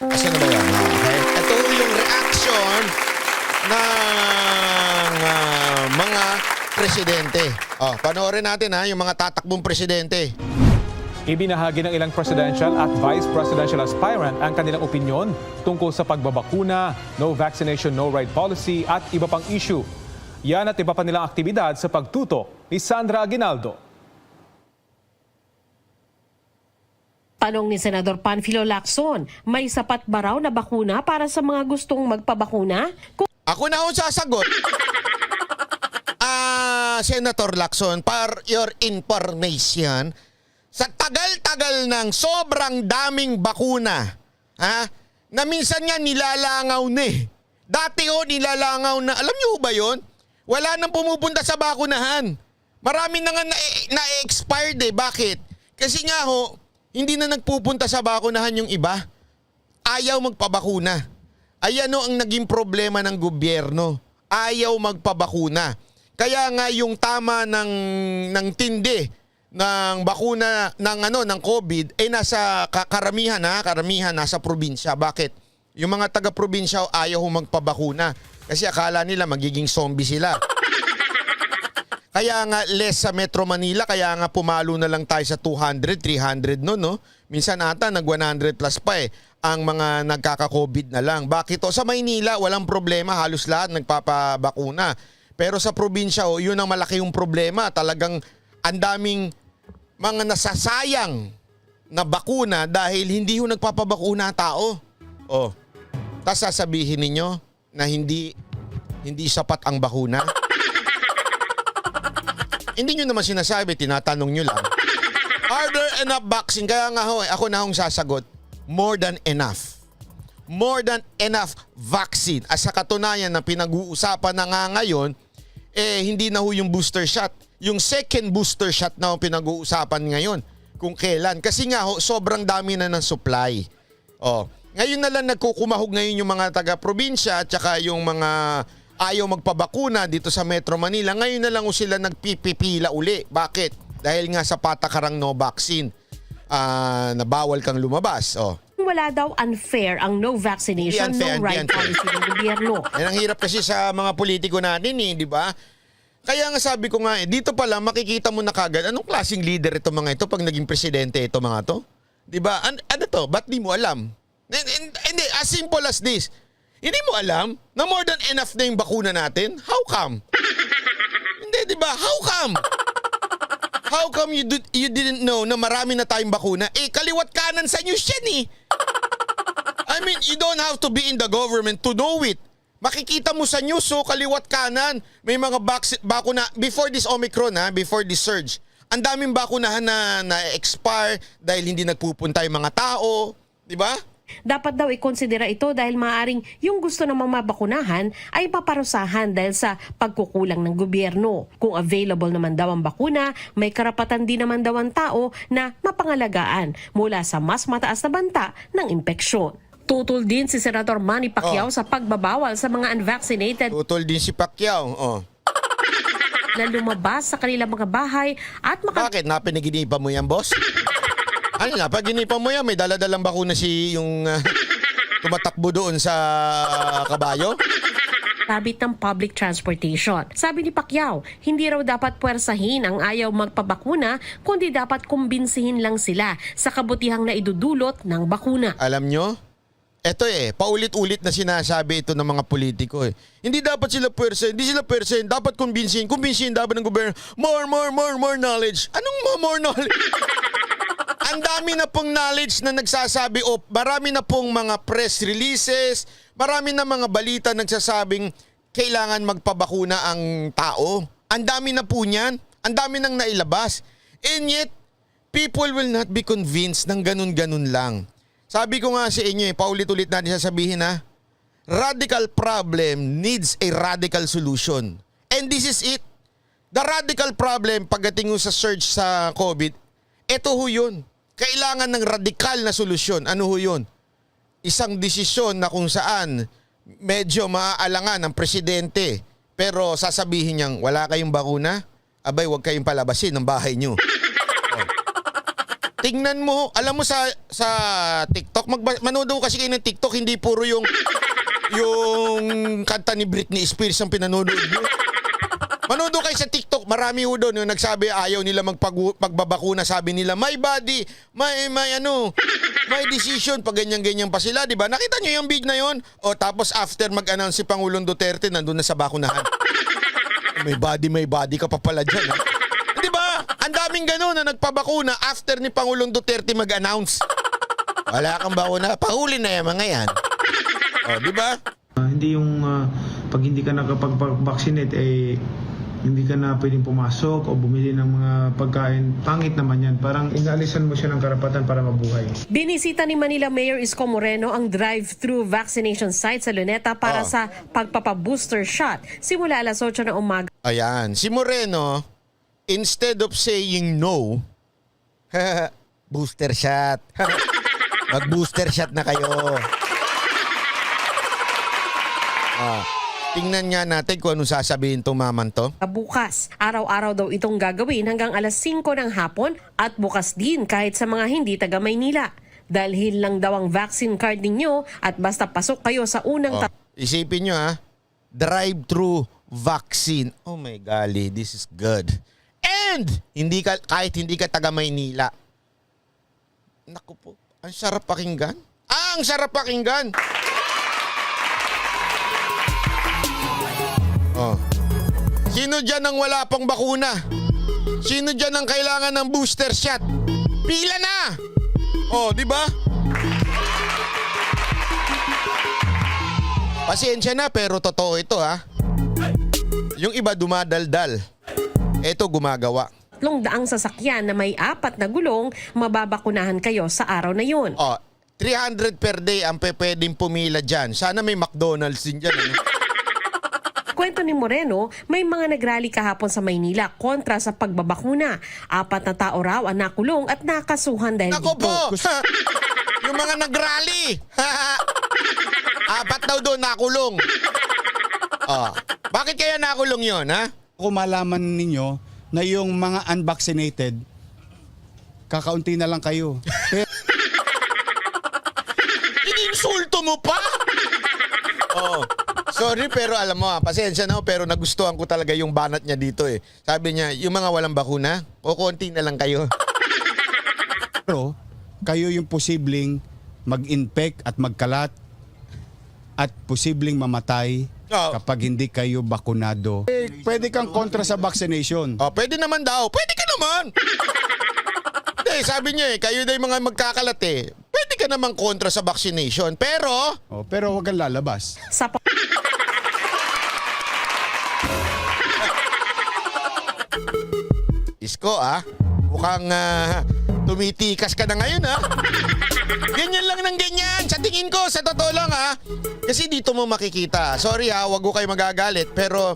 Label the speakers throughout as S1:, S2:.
S1: Asan na ba yan? Okay. Ito yung reaction ng mga presidente. Panoorin natin yung mga tatakbong presidente.
S2: Ibinahagi ng ilang presidential at vice presidential aspirant ang kanilang opinyon tungkol sa pagbabakuna, no vaccination, no right policy at iba pang issue. Yan at iba pa nilang aktibidad sa pagtutok ni Sandra Aguinaldo.
S3: Tanong ni Senador Panfilo Lacson, may sapat ba raw na bakuna para sa mga gustong magpabakuna?
S1: Ako na akong sasagot. Senator Lacson, for your information, sa tagal-tagal ng sobrang daming bakuna, na minsan nga nilalangaw na eh. Dati nilalangaw na. Alam niyo ba yon? Wala nang pumupunta sa bakunahan. Marami na nga na-expired eh. Bakit? Kasi nga hindi na nagpupunta sa bakunahan yung iba. Ayaw magpabakuna. Ayan ang naging problema ng gobyerno. Ayaw magpabakuna. Kaya nga yung tama ng tindi ng bakuna ng COVID nasa karamihan nasa probinsya. Bakit? Yung mga taga-probinsya ayaw magpabakuna kasi akala nila magiging zombie sila. Kaya nga less sa Metro Manila, kaya nga pumalo na lang tayo sa 200, 300 no? Minsan ata nag 100 plus pa ang mga nagkaka-COVID na lang. Bakit? Sa Maynila walang problema, halos lahat nagpapabakuna. Pero sa probinsya yun ang malaki yung problema. Talagang ang daming mga nasasayang na bakuna dahil hindi nagpapabakuna tao. Tas sasabihin ninyo na hindi sapat ang bakuna? Hindi nyo naman sinasabi, tinatanong nyo lang. Are there enough vaccine? Kaya nga ako na sasagot, more than enough. More than enough vaccine. As sa katunayan na pinag-uusapan na nga ngayon, hindi na yung booster shot. Yung second booster shot na pinag-uusapan ngayon kung kailan. Kasi nga sobrang dami na ng supply. Ngayon na lang nagkukumahog ngayon yung mga taga-probinsya at saka yung mga ayaw magpabakuna dito sa Metro Manila. Ngayon na lang sila nagpipipila uli. Bakit? Dahil nga sa patakarang no vaccine na bawal kang lumabas.
S3: Wala daw unfair ang no vaccination, no right policy ng gobyerno.
S1: Yan ang hirap kasi sa mga politiko natin di ba? Kaya nga sabi ko nga dito pa lang makikita mo na kagad anong klaseng leader ito mga ito pag naging presidente ito mga to. Di ba? Ano to? Ba't di mo alam? Hindi, as simple as this. Hindi mo alam na more than enough na yung bakuna natin? How come? Hindi, di ba? How come? How come you didn't know na marami na tayong bakuna? Kaliwat kanan sa news yan I mean, you don't have to be in the government to know it. Makikita mo sa news, kaliwat kanan. May mga bakuna. Before this Omicron, before this surge, ang daming bakunahan na expire dahil hindi nagpupunta yung mga tao. Di ba?
S3: Dapat daw ikonsidera ito dahil maaaring yung gusto namang mabakunahan ay paparusahan dahil sa pagkukulang ng gobyerno. Kung available naman daw ang bakuna, may karapatan din naman daw ang tao na mapangalagaan mula sa mas mataas na banta ng impeksyon. Tutol din si Senator Manny Pacquiao sa pagbabawal sa mga unvaccinated.
S1: Tutol din si Pacquiao.
S3: Na lumabas sa kanilang mga bahay at
S1: Bakit? Napanaginipan mo yan, boss? Ano na, pag ginipan mo yan, may daladalang bakuna yung tumatakbo doon sa kabayo?
S3: Habit ng public transportation. Sabi ni Pacquiao, hindi raw dapat puwersahin ang ayaw magpabakuna, kundi dapat kumbinsihin lang sila sa kabutihang na idudulot ng bakuna.
S1: Alam nyo? Ito paulit-ulit na sinasabi ito ng mga politiko Hindi dapat sila puwersahin, hindi sila puwersahin, dapat kumbinsihin dapat ng gobyerno. More knowledge. Anong more knowledge? Ang dami na pong knowledge na nagsasabi marami na pong mga press releases, marami na mga balita nagsasabing kailangan magpabakuna ang tao. Ang dami na po niyan. Ang dami nang nailabas. And yet, people will not be convinced ng ganun-ganun lang. Sabi ko nga sa inyo paulit-ulit natin sasabihin radical problem needs a radical solution. And this is it. The radical problem pagdating sa surge sa COVID, ito yun. Kailangan ng radikal na solusyon. Ano yun? Isang desisyon na kung saan medyo maaalangan ng presidente pero sasabihin niyang wala kayong bakuna, abay huwag kayong palabasin ng bahay niyo. tingnan mo, alam mo sa TikTok, manood ako kasi kayo ng TikTok, hindi puro yung kanta ni Britney Spears ang pinanonood nyo. Manood kayo sa TikTok, marami ho doon yung nagsabi ayaw nila magbabakuna, sabi nila my body, my decision, pag ganyan-ganyan pa sila, di ba? Nakita nyo yung big na yon? O tapos after mag-announce si Pangulong Duterte, nandun na sa bakunahan. May body ka pa pala dyan, ha? Di ba? Ang daming gano'n na nagpabakuna after ni Pangulong Duterte mag-announce. Wala kang bakuna, pahuli na yung mga yan. O, di ba?
S4: Hindi yung pag hindi ka nakapag-vaccinate hindi ka na pwedeng pumasok o bumili ng mga pagkain. Pangit naman yan. Parang inalisan mo siya ng karapatan para mabuhay.
S3: Binisita ni Manila Mayor Isko Moreno ang drive-thru vaccination site sa Luneta para sa pagpapabooster shot simula alas 8 ng umaga.
S1: Ayan, si Moreno, instead of saying no, booster shot. Mag-booster shot na kayo. Tingnan nga natin kung anong sasabihin itong maman to.
S3: Bukas, araw-araw daw itong gagawin hanggang alas 5 ng hapon at bukas din kahit sa mga hindi taga Maynila. Dalhin lang daw ang vaccine card ninyo at basta pasok kayo sa unang
S1: Isipin nyo drive-thru vaccine. Oh my golly, this is good. And kahit hindi ka taga Maynila. Naku po, ang sarap pakinggan. Ang sarap pakinggan. Sino dyan ang wala pang bakuna? Sino dyan ang kailangan ng booster shot? Pila na! Di ba? Pasensya na pero totoo ito Yung iba dumadaldal. Ito gumagawa.
S3: 300 sasakyan na may 4 na gulong, mababakunahan kayo sa araw na yun.
S1: 300 per day ang pwedeng pumila dyan. Sana may McDonald's din dyan.
S3: Kwento ni Moreno, may mga nagrally kahapon sa Maynila kontra sa pagbabakuna. 4 na tao raw ang nakulong at nakasuhan dahil
S1: Nako
S3: dito.
S1: po! Yung mga nagrally! 4 daw doon nakulong. Bakit kaya nakulong yun, ha?
S5: Kung malaman ninyo na yung mga unvaccinated, kakaunti na lang kayo.
S1: Ininsulto mo pa? Sorry pero alam mo pasensya na pero nagustuhan ko talaga yung banat niya dito Sabi niya, yung mga walang bakuna, konti na lang kayo.
S5: Pero kayo yung posibleng mag-infect at magkalat at posibleng mamatay kapag hindi kayo bakunado. Pwede kang kontra sa vaccination.
S1: Pwede naman daw. Pwede ka naman. Hindi, sabi niya kayo daw yung mga magkakalat Pwede ka naman kontra sa vaccination. Pero
S5: Pero huwag kang lalabas.
S3: Sa
S1: Isko mukhang tumitikas ka na ngayon Ganyan lang ng ganyan. Sa tingin ko, sa totoo lang kasi dito mo makikita. Sorry wag ko kayo magagalit. Pero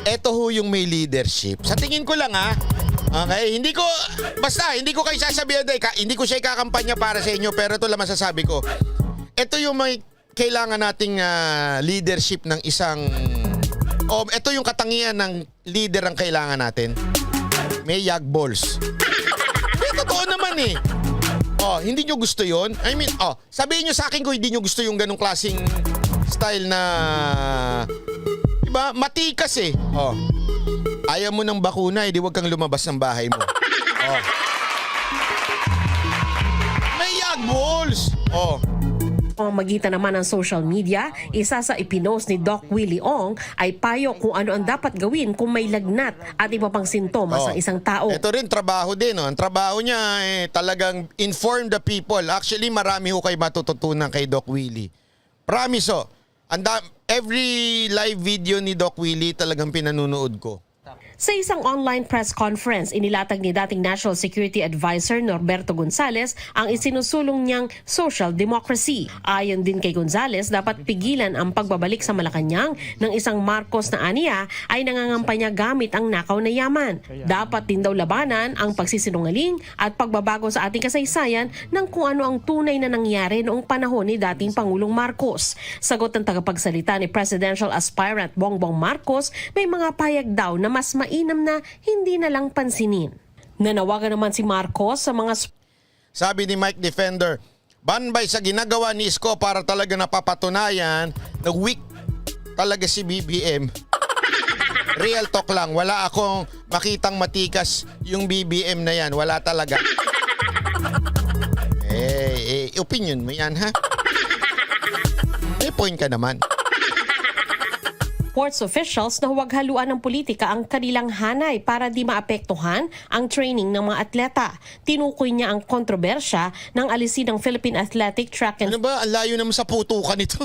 S1: eto ho yung may leadership. Sa tingin ko lang okay, hindi ko kayo sasabihan hindi ko siya ikakampanya para sa inyo. Pero ito lang masasabi ko. Ito yung may kailangan nating leadership ng isang ito yung katangian ng leader ang kailangan natin. May yag balls. Totoo naman hindi nyo gusto yon? I mean, sabihin nyo sa akin kung hindi nyo gusto yung ganong klaseng style na, diba, matikas ayaw mo ng bakuna, di wag kang lumabas ng bahay mo. May yag balls.
S3: pamamagitan naman ng social media, isa sa ipinost ni Doc Willie Ong ay payo kung ano ang dapat gawin kung may lagnat at iba pang sintomas ng isang tao.
S1: Ito rin trabaho din. Ang trabaho niya talagang inform the people. Actually, marami ho kayo matututunan kay Doc Willie. Promise every live video ni Doc Willie talagang pinanunood ko.
S3: Sa isang online press conference, inilatag ni dating National Security Advisor Norberto Gonzales ang isinusulong niyang social democracy. Ayon din kay Gonzales, dapat pigilan ang pagbabalik sa Malacanang ng isang Marcos na aniya ay nangangampanya gamit ang nakaw na yaman. Dapat din daw labanan ang pagsisinungaling at pagbabago sa ating kasaysayan ng kung ano ang tunay na nangyari noong panahon ni dating Pangulong Marcos. Sagot ng tagapagsalita ni Presidential Aspirant Bongbong Marcos, may mga payag daw na mas mainam na hindi na lang pansinin. Nanawagan naman si Marcos sa mga
S1: Sabi ni Mike Defender, banbay sa ginagawa ni Isko para talaga napapatunayan na weak talaga si BBM. Real talk lang, wala akong makitang matikas yung BBM na yan. Wala talaga. Opinion mo yan, ha? May point ka naman.
S3: sports officials na huwag haluan ng politika ang kanilang hanay para di maapektuhan ang training ng mga atleta. Tinukoy niya ang kontrobersya ng alisin ng Philippine Athletic Track and
S1: Ano ba? Ang layo naman sa putukan nito.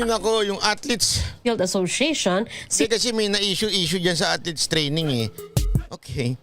S1: Nako, yung athletes.
S3: Field Association,
S1: Kasi may na-issue dyan sa athletes training eh. Okay.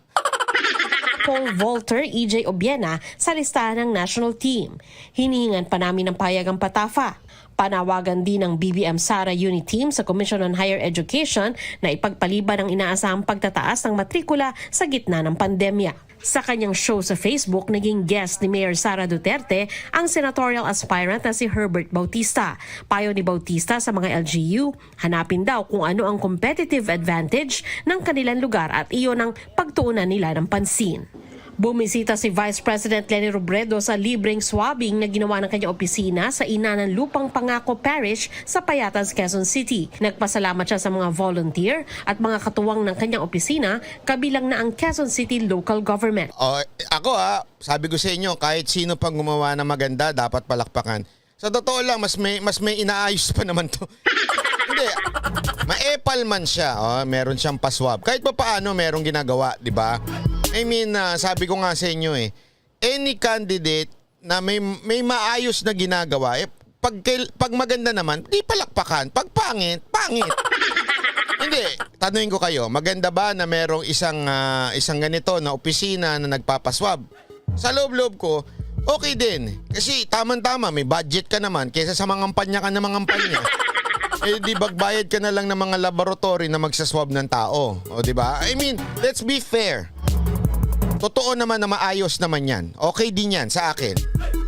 S3: Paul Volter, EJ Obiena sa listahan ng national team. Hinihingan pa namin ng payagang patafa. Panawagan din ng BBM Sara Unit Team sa Commission on Higher Education na ipagpaliban ang inaasahang pagtataas ng matrikula sa gitna ng pandemya. Sa kanyang show sa Facebook, naging guest ni Mayor Sara Duterte ang senatorial aspirant na si Herbert Bautista. Payo ni Bautista sa mga LGU, hanapin daw kung ano ang competitive advantage ng kanilang lugar at iyon ang pagtuunan nila ng pansin. Bumisita si Vice President Leni Robredo sa libreng swabbing na ginawa ng kanyang opisina sa Inanan Lupang Pangako Parish sa Payatas, Quezon City. Nagpasalamat siya sa mga volunteer at mga katuwang ng kanyang opisina, kabilang na ang Quezon City Local Government.
S1: Ako sabi ko sa inyo, kahit sino pang gumawa na maganda, dapat palakpakan. Sa totoo lang, mas may inaayos pa naman to. Hindi, maepal man siya, meron siyang paswab. Kahit pa paano merong ginagawa, di ba? I mean, sabi ko nga sa inyo any candidate na may maayos na ginagawa, pag maganda naman, di palakpakan. Pag pangit, pangit. Hindi, tanungin ko kayo, maganda ba na merong isang ganito na opisina na nagpapaswab? Sa loob-loob ko, okay din. Kasi tama-tama, may budget ka naman kaysa sa mangampanya ka na mangampanya. Di bagbayad ka na lang ng mga laboratory na magsaswab ng tao. O di ba? I mean, let's be fair. Totoo naman na maayos naman yan. Okay din yan sa akin.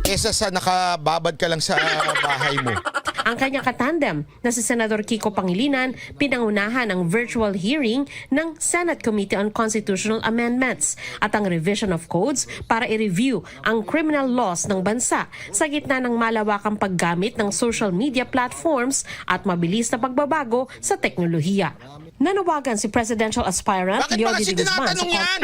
S1: Kesa sa nakababad ka lang sa bahay mo.
S3: Ang kanyang katandem na si Senador Kiko Pangilinan pinangunahan ang virtual hearing ng Senate Committee on Constitutional Amendments at ang revision of codes para i-review ang criminal laws ng bansa sa gitna ng malawakang paggamit ng social media platforms at mabilis na pagbabago sa teknolohiya. Nanawagan si presidential aspirant
S1: Bakit ba kasi
S3: Leody Guzman
S1: tinatanong yan?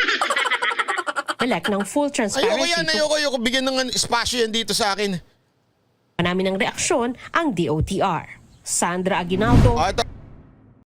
S3: elect ng full transparency.
S1: Ayoko bigyan ng espasyo yan dito sa akin.
S3: Namin ng reaksyon ang DOTR. Sandra Aguinaldo.
S1: Ito.